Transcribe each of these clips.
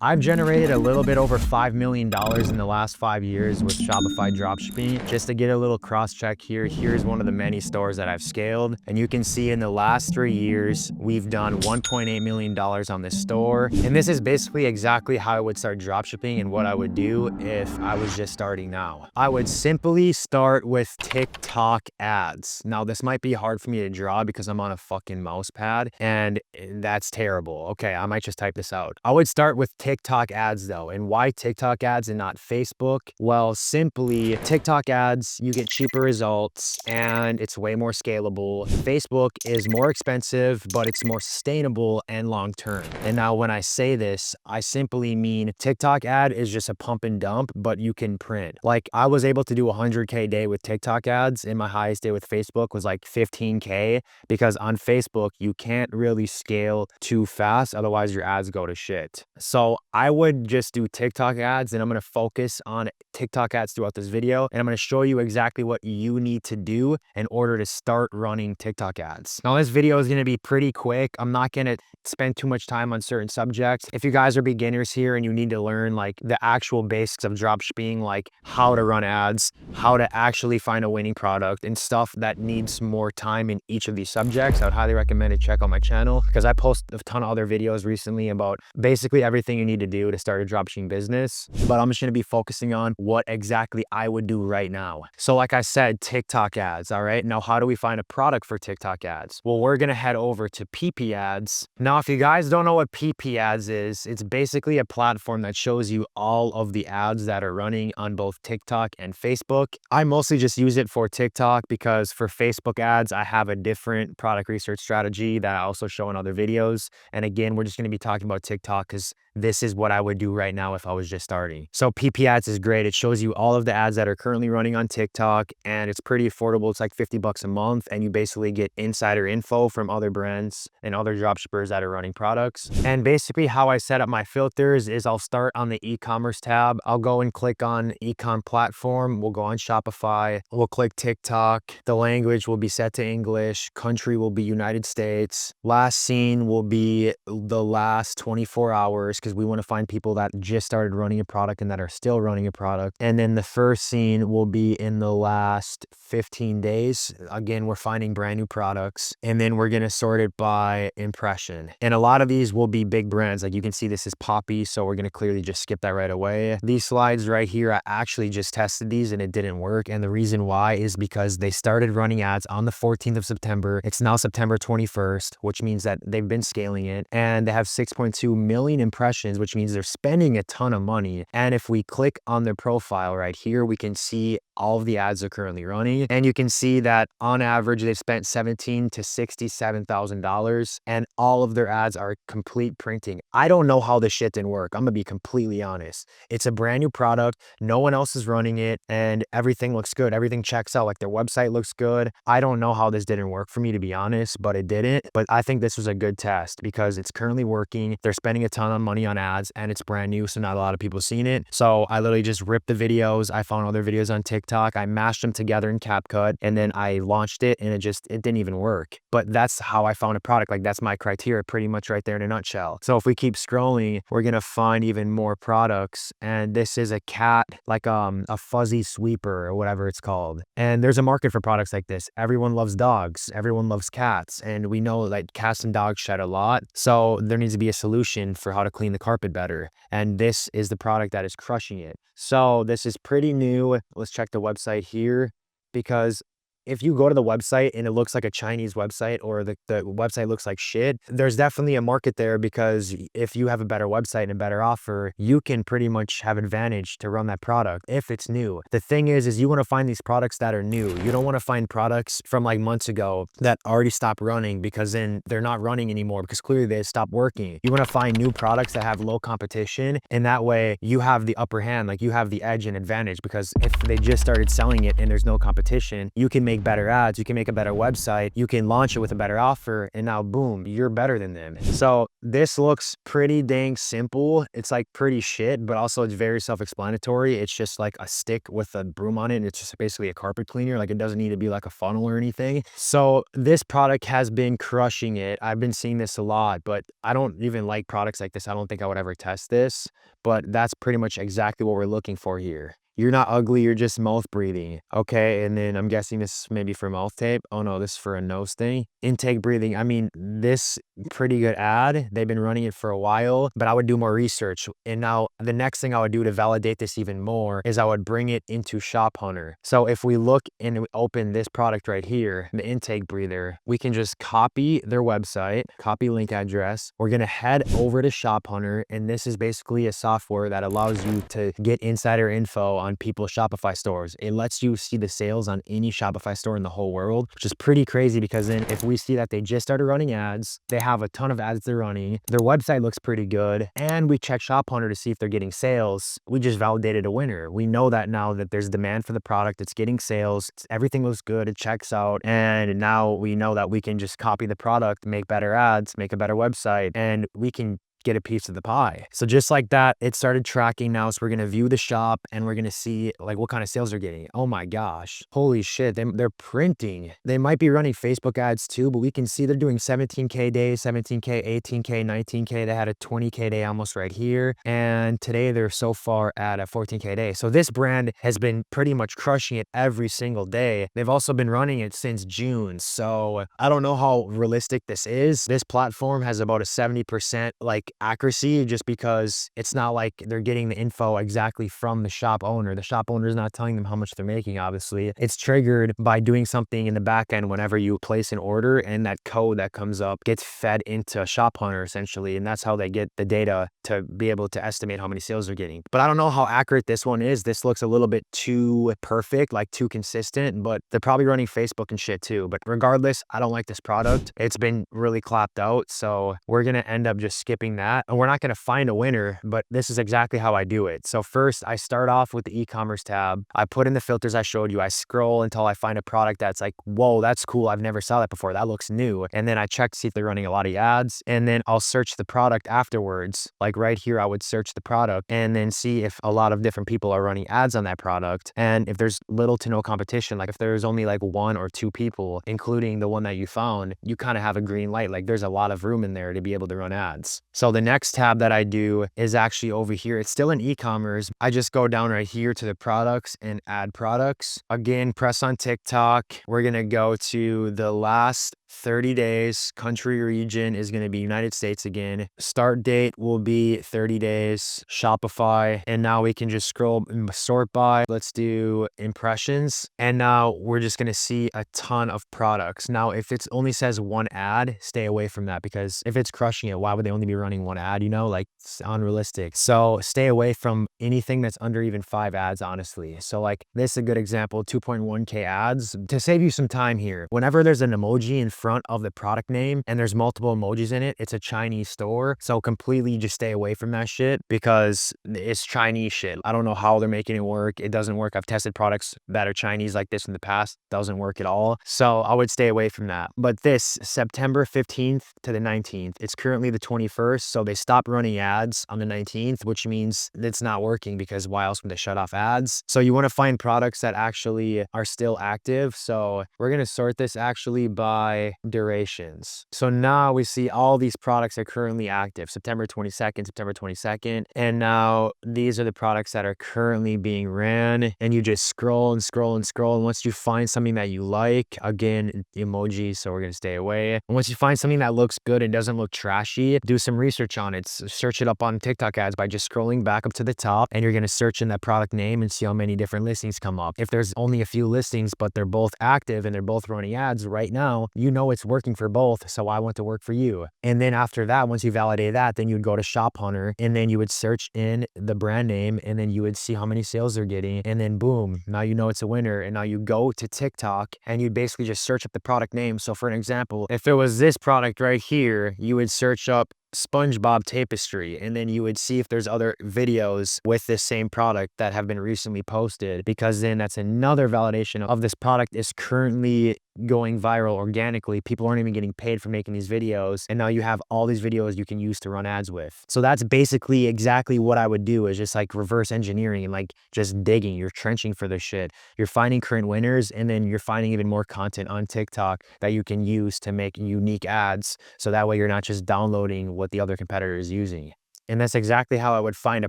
I've generated a little bit over $5 million in the last 5 years with Shopify dropshipping. Just to get a little cross check here, here's one of the many stores that I've scaled. And you can see in the last 3 years, we've done $1.8 million on this store. And this is basically exactly how I would start dropshipping and what I would do if I was just starting now. I would simply start with TikTok ads. Now, this might be hard for me to draw because I'm on a fucking mouse pad and that's terrible. Okay, I might just type this out. I would start with TikTok ads though. And why TikTok ads and not Facebook? Well, simply TikTok ads, you get cheaper results and it's way more scalable. Facebook is more expensive, but it's more sustainable and long-term. And now when I say this, I simply mean TikTok ad is just a pump and dump, but you can print. Like I was able to do 100K a day with TikTok ads, and my highest day with Facebook was like 15K, because on Facebook, you can't really scale too fast. Otherwise your ads go to shit. So I would just do TikTok ads, and I'm going to focus on TikTok ads throughout this video. And I'm going to show you exactly what you need to do in order to start running TikTok ads. Now this video is going to be pretty quick. I'm not going to spend too much time on certain subjects. If you guys are beginners here and you need to learn like the actual basics of dropshipping, like how to run ads, how to actually find a winning product and stuff that needs more time in each of these subjects, I would highly recommend to check out my channel, because I post a ton of other videos recently about basically everything you need to do to start a dropshipping business. But I'm just going to be focusing on what exactly I would do right now. So like I said, TikTok ads. All right. Now, how do we find a product for TikTok ads? Well, we're going to head over to PP ads. Now, if you guys don't know what PP ads is, it's basically a platform that shows you all of the ads that are running on both TikTok and Facebook. I mostly just use it for TikTok because for Facebook ads, I have a different product research strategy that I also show in other videos. And again, we're just going to be talking about TikTok because this is what I would do right now if I was just starting. So PP ads is great. It shows you all of the ads that are currently running on TikTok, and it's pretty affordable. It's like 50 bucks a month, and you basically get insider info from other brands and other dropshippers that are running products. And basically how I set up my filters is I'll start on the e-commerce tab. I'll go and click on e-com platform. We'll go on Shopify. We'll click TikTok. The language will be set to English. Country will be United States. Last seen will be the last 24 hours, because we want to find people that just started running a product and that are still running a product. And then the first scene will be in the last 15 days. Again, we're finding brand new products, and then we're going to sort it by impression. And a lot of these will be big brands. Like you can see this is Poppy, so we're going to clearly just skip that right away. These slides right here, I actually just tested these and it didn't work. And the reason why is because they started running ads on the 14th of September. It's now September 21st, which means that they've been scaling it, and they have 6.2 million impressions, which means they're spending a ton of money. And if we click on their profile right here, we can see all of the ads are currently running, and you can see that on average they've spent $17,000 to $67,000, and all of their ads are complete printing. I don't know how this shit didn't work. I'm gonna be completely honest. It's a brand new product, no one else is running it, and everything looks good. Everything checks out. Like their website looks good. I don't know how this didn't work for me, to be honest, but it didn't. But I think this was a good test because it's currently working. They're spending a ton of money on ads, and it's brand new, so not a lot of people seen it. So I literally just ripped the videos. I found other videos on TikTok. I mashed them together in CapCut, and then I launched it, and it didn't even work. But that's how I found a product. Like that's my criteria pretty much right there in a nutshell. So if we keep scrolling, we're gonna find even more products. And this is a cat, like a fuzzy sweeper or whatever it's called. And there's a market for products like this. Everyone loves dogs. Everyone loves cats. And we know like cats and dogs shed a lot. So there needs to be a solution for how to clean the carpet better. And this is the product that is crushing it. So this is pretty new. Let's check the website here, because if you go to the website and it looks like a Chinese website, or the website looks like shit, there's definitely a market there, because if you have a better website and a better offer, you can pretty much have advantage to run that product if it's new. The thing is you want to find these products that are new. You don't want to find products from like months ago that already stopped running, because then they're not running anymore because clearly they stopped working. You want to find new products that have low competition, and that way you have the upper hand, like you have the edge and advantage, because if they just started selling it and there's no competition, you can make make better ads, you can make a better website, you can launch it with a better offer, and now boom, you're better than them. So this looks pretty dang simple. It's like pretty shit, but also it's very self-explanatory. It's just like a stick with a broom on it, and it's just basically a carpet cleaner. Like, it doesn't need to be like a funnel or anything. So this product has been crushing it. I've been seeing this a lot, but I don't even like products like this. I don't think I would ever test this, but that's pretty much exactly what we're looking for here. You're not ugly, you're just mouth breathing. Okay, and then I'm guessing this is maybe for mouth tape. Oh no, this is for a nose thing. Intake breathing. I mean, this pretty good ad. They've been running it for a while, but I would do more research. And now the next thing I would do to validate this even more is I would bring it into Shop Hunter. So if we look and we open this product right here, the intake breather, we can just copy their website, copy link address. We're gonna head over to Shop Hunter, and this is basically a software that allows you to get insider info on people's Shopify stores. It lets you see the sales on any Shopify store in the whole world, which is pretty crazy, because then if we see that they just started running ads, they have a ton of ads they're running, their website looks pretty good, and we check Shop Hunter to see if they're getting sales, we just validated a winner. We know that now that there's demand for the product, it's getting sales, everything looks good, it checks out, and now we know that we can just copy the product, make better ads, make a better website, and we can get a piece of the pie. So just like that, it started tracking now. So we're going to view the shop and we're going to see like what kind of sales they're getting. Oh my gosh. Holy shit. They're printing. They might be running Facebook ads too, but we can see they're doing 17K days, 17K, 18K, 19K. They had a 20K day almost right here. And today they're so far at a 14K day. So this brand has been pretty much crushing it every single day. They've also been running it since June. So I don't know how realistic this is. This platform has about a 70% like accuracy, just because it's not like they're getting the info exactly from the shop owner. The shop owner is not telling them how much they're making, obviously. It's triggered by doing something in the back end whenever you place an order, and that code that comes up gets fed into Shop Hunter essentially, and that's how they get the data to be able to estimate how many sales they're getting. But I don't know how accurate this one is. This looks a little bit too perfect, like too consistent, but they're probably running Facebook and shit too. But regardless, I don't like this product. It's been really clapped out, so we're gonna end up just skipping that, and we're not going to find a winner, but this is exactly how I do it. So first I start off with the e-commerce tab. I put in the filters I showed you. I scroll until I find a product that's like, whoa, that's cool. I've never saw that before. That looks new. And then I check to see if they're running a lot of ads, and then I'll search the product afterwards. Like right here, I would search the product and then see if a lot of different people are running ads on that product. And if there's little to no competition, like if there's only like 1 or 2 people, including the one that you found, you kind of have a green light. Like there's a lot of room in there to be able to run ads. So the next tab that I do is actually over here. It's still in e-commerce. I just go down right here to the products and add products. Again, press on TikTok. We're going to go to the last 30 days. Country region is going to be United States again. Start date will be 30 days. Shopify. And now we can just scroll and sort by. Let's do impressions. And now we're just going to see a ton of products. Now, if it only says 1 ad, stay away from that, because if it's crushing it, why would they only be running 1 ad? You know, like it's unrealistic. So stay away from anything that's under even 5 ads, honestly. So like this is a good example, 2.1K ads. To save you some time here, whenever there's an emoji in front of the product name and there's multiple emojis in it, it's a Chinese store. So completely just stay away from that shit, because it's Chinese shit. I don't know how they're making it work. It doesn't work. I've tested products that are Chinese like this in the past. Doesn't work at all. So I would stay away from that. But this September 15th to the 19th, it's currently the 21st. So they stopped running ads on the 19th, which means it's not working, because why else would they shut off ads? So you want to find products that actually are still active. So we're going to sort this actually by durations. So now we see all these products are currently active, September 22nd, and now these are the products that are currently being ran, and you just scroll and scroll and scroll, and once you find something that you like, again, emojis, so we're going to stay away. And once you find something that looks good and doesn't look trashy, do some research on it. Search it up on TikTok ads by just scrolling back up to the top, and you're going to search in that product name and see how many different listings come up. If there's only a few listings, but they're both active and they're both running ads right now, you know it's working for both, so I want to work for you. And then after that, once you validate that, then you would go to Shop Hunter, and then you would search in the brand name, and then you would see how many sales they're getting, and then boom, now you know it's a winner. And now you go to TikTok and you basically just search up the product name. So for an example, if it was this product right here, you would search up SpongeBob tapestry, and then you would see if there's other videos with this same product that have been recently posted, because then that's another validation of this product is currently going viral organically. People aren't even getting paid for making these videos, and now you have all these videos you can use to run ads with. So that's basically exactly what I would do, is just like reverse engineering and like just digging. You're trenching for this shit. You're finding current winners, and then you're finding even more content on TikTok that you can use to make unique ads, so that way you're not just downloading what the other competitor is using. And that's exactly how I would find a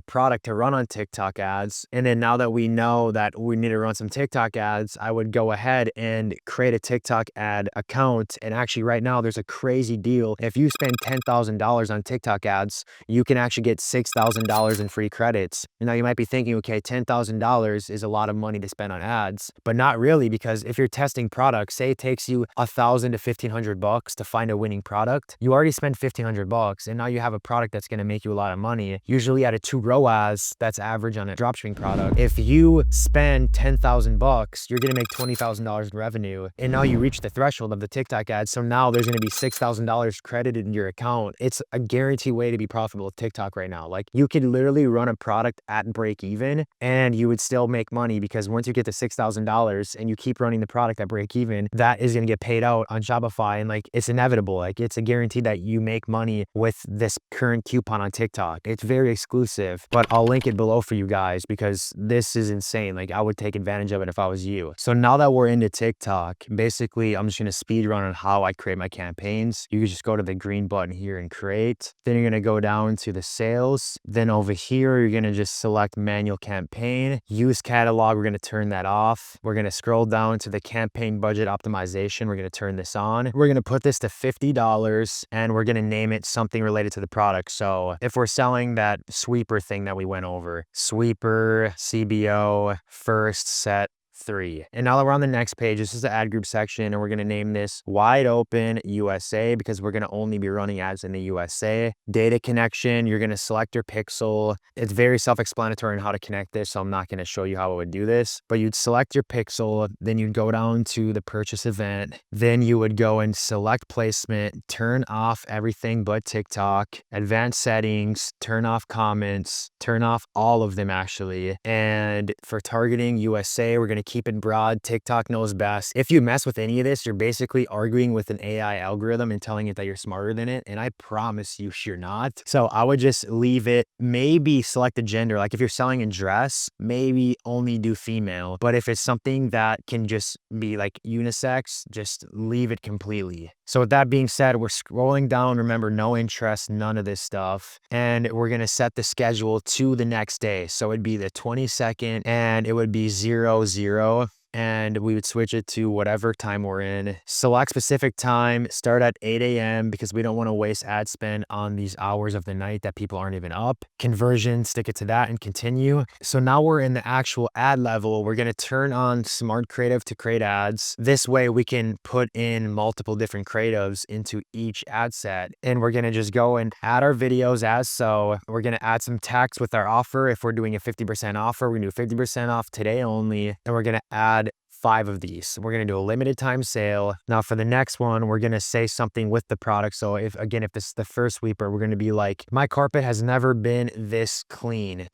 product to run on TikTok ads. And then now that we know that we need to run some TikTok ads, I would go ahead and create a TikTok ad account. And actually right now there's a crazy deal. If you spend $10,000 on TikTok ads, you can actually get $6,000 in free credits. And now you might be thinking, okay, $10,000 is a lot of money to spend on ads, but not really, because if you're testing products, say it takes you $1,000 to $1,500 to find a winning product, you already spent $1,500, and now you have a product that's going to make you a lot of money, usually at a 2 ROAS that's average on a dropshipping product. If you spend $10,000, you're going to make $20,000 in revenue, and now you reach the threshold of the TikTok ads. So now there's going to be $6,000 credited in your account. It's a guaranteed way to be profitable with TikTok right now. Like, you could literally run a product at break even and you would still make money, because once you get to $6,000 and you keep running the product at break even, that is going to get paid out on Shopify. And like, it's inevitable. Like, it's a guarantee that you make money with this current coupon on TikTok. It's very exclusive, but I'll link it below for you guys, because this is insane. Like, I would take advantage of it if I was you. So now that we're into TikTok, basically I'm just going to speed run on how I create my campaigns. You can just go to the green button here and create. Then you're going to go down to the sales. Then over here, you're going to just select manual campaign, use catalog. We're going to turn that off. We're going to scroll down to the campaign budget optimization. We're going to turn this on. We're going to put this to $50, and we're going to name it something related to the product. So if we're selling that sweeper thing that we went over, sweeper CBO first set 3. And now that we're on the next page, this is the ad group section, and we're going to name this Wide Open USA, because we're going to only be running ads in the USA. Data connection, you're going to select your pixel. It's very self-explanatory on how to connect this, so I'm not going to show you how I would do this, but you'd select your pixel, then you'd go down to the purchase event, then you would go and select placement, turn off everything but TikTok, advanced settings, turn off comments, turn off all of them actually. And for targeting USA, we're going to keep it broad. TikTok knows best. If you mess with any of this, you're basically arguing with an AI algorithm and telling it that you're smarter than it. And I promise you, you're not. So I would just leave it, maybe select a gender. Like if you're selling a dress, maybe only do female. But if it's something that can just be like unisex, just leave it completely. So with that being said, we're scrolling down. Remember, no interest, none of this stuff. And we're going to set the schedule to the next day. So it'd be the 22nd, and it would be 00. And we would switch it to whatever time we're in. Select specific time, start at 8 a.m. because we don't want to waste ad spend on these hours of the night that people aren't even up. Conversion, stick it to that and continue. So now we're in the actual ad level. We're going to turn on Smart Creative to create ads. This way we can put in multiple different creatives into each ad set. And we're going to just go and add our videos as so. We're going to add some text with our offer. If we're doing a 50% offer, we're going to do 50% off today only. And we're going to add 5 of these. We're going to do a limited time sale. Now for the next one, we're going to say something with the product. So if this is the first sweeper, we're going to be like, my carpet has never been this clean, ...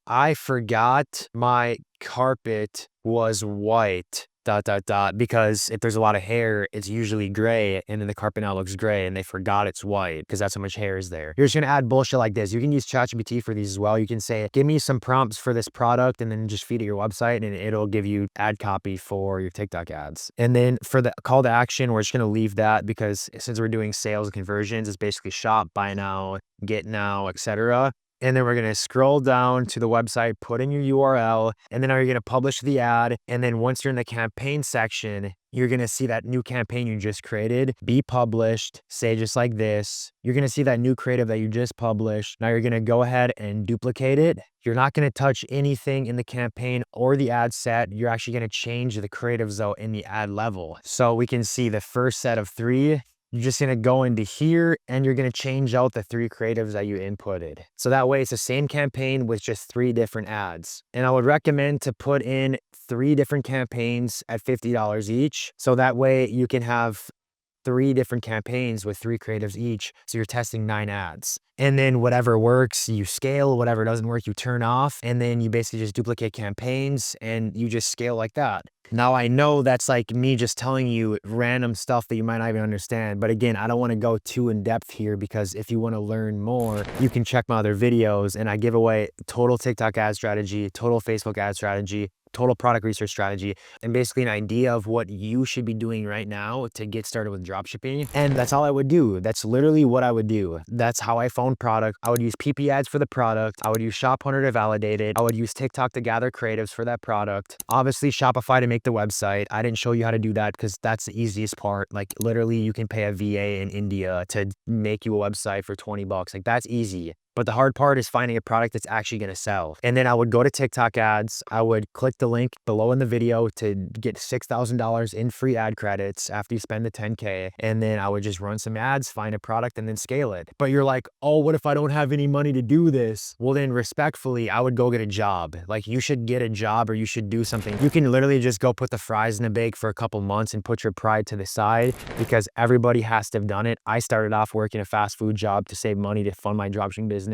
I forgot my carpet was white, ... because if there's a lot of hair, it's usually gray, and then the carpet now looks gray, and they forgot it's white because that's how much hair is there. You're just gonna add bullshit like this. You can use ChatGPT for these as well. You can say, give me some prompts for this product, and then just feed it your website, and it'll give you ad copy for your TikTok ads. And then for the call to action, we're just gonna leave that, because since we're doing sales and conversions, it's basically shop, buy now, get now, etc. And then we're going to scroll down to the website, put in your URL, and then you're going to publish the ad. And then once you're in the campaign section, you're going to see that new campaign you just created be published, say just like this. You're going to see that new creative that you just published. Now you're going to go ahead and duplicate it. You're not going to touch anything in the campaign or the ad set. You're actually going to change the creatives though in the ad level. So we can see the first set of 3. You're just going to go into here and you're going to change out the 3 creatives that you inputted. So that way it's the same campaign with just 3 different ads. And I would recommend to put in 3 different campaigns at $50 each. So that way you can have 3 different campaigns with 3 creatives each. So you're testing 9 ads. And then whatever works, you scale, whatever doesn't work, you turn off, and then you basically just duplicate campaigns and you just scale like that. Now I know that's like me just telling you random stuff that you might not even understand, but again, I don't want to go too in depth here, because if you want to learn more, you can check my other videos, and I give away total TikTok ad strategy, total Facebook ad strategy, total product research strategy, and basically an idea of what you should be doing right now to get started with dropshipping. And that's all I would do. That's literally what I would do. That's how I found product. I would use PP ads for the product. I would use Shop Hunter to validate it. I would use TikTok to gather creatives for that product. Obviously Shopify to make the website. I didn't show you how to do that because that's the easiest part. Like literally you can pay a VA in India to make you a website for 20 bucks. Like that's easy. But the hard part is finding a product that's actually going to sell. And then I would go to TikTok ads. I would click the link below in the video to get $6,000 in free ad credits after you spend the 10K. And then I would just run some ads, find a product, and then scale it. But you're like, oh, what if I don't have any money to do this? Well, then respectfully, I would go get a job. Like you should get a job, or you should do something. You can literally just go put the fries in a bake for a couple months and put your pride to the side, because everybody has to have done it. I started off working a fast food job to save money to fund my dropshipping business.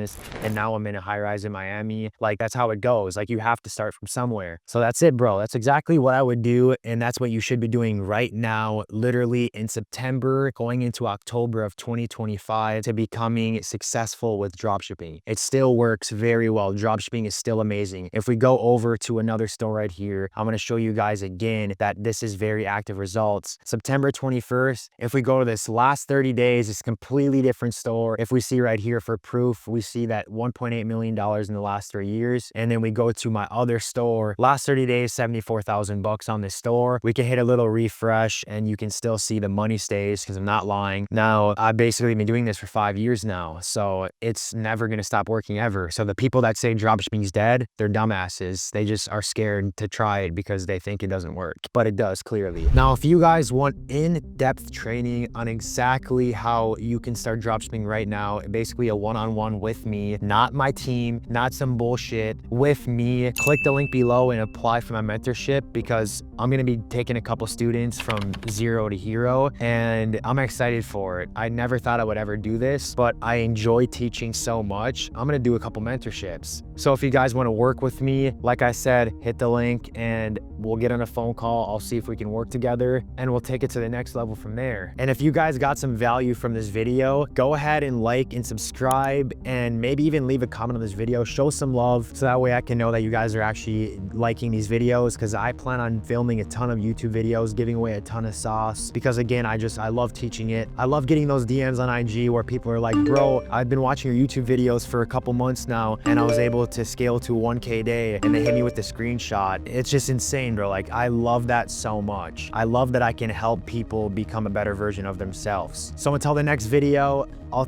And now I'm in a high rise in Miami. Like that's how it goes. Like you have to start from somewhere. So that's it, bro. That's exactly what I would do. And that's what you should be doing right now, literally in September, going into October of 2025 to becoming successful with dropshipping. It still works very well. Dropshipping is still amazing. If we go over to another store right here, I'm going to show you guys again that this is very active results. September 21st, if we go to this last 30 days, it's a completely different store. If we see right here for proof, we see that $1.8 million in the last 3 years. And then we go to my other store, last 30 days, 74,000 bucks on this store. We can hit a little refresh and you can still see the money stays, because I'm not lying. Now, I've basically been doing this for 5 years now, so it's never going to stop working ever. So the people that say dropshipping is dead, they're dumbasses. They just are scared to try it because they think it doesn't work, but it does clearly. Now, if you guys want in-depth training on exactly how you can start dropshipping right now, basically a one-on-one with me, not my team, not some bullshit, with me, click the link below and apply for my mentorship, because I'm going to be taking a couple students from zero to hero, and I'm excited for it. I never thought I would ever do this, but I enjoy teaching so much. I'm going to do a couple mentorships. So if you guys want to work with me, like I said, hit the link and we'll get on a phone call. I'll see if we can work together and we'll take it to the next level from there. And if you guys got some value from this video, go ahead and like and subscribe, and maybe even leave a comment on this video. Show some love so that way I can know that you guys are actually liking these videos, because I plan on filming a ton of YouTube videos, giving away a ton of sauce, because again, I love teaching it. I love getting those DMs on IG where people are like, bro, I've been watching your YouTube videos for a couple months now and I was able to scale to 1K a day, and they hit me with the screenshot. It's just insane, bro. Like I love that so much. I love that I can help people become a better version of themselves. So until the next video, I'll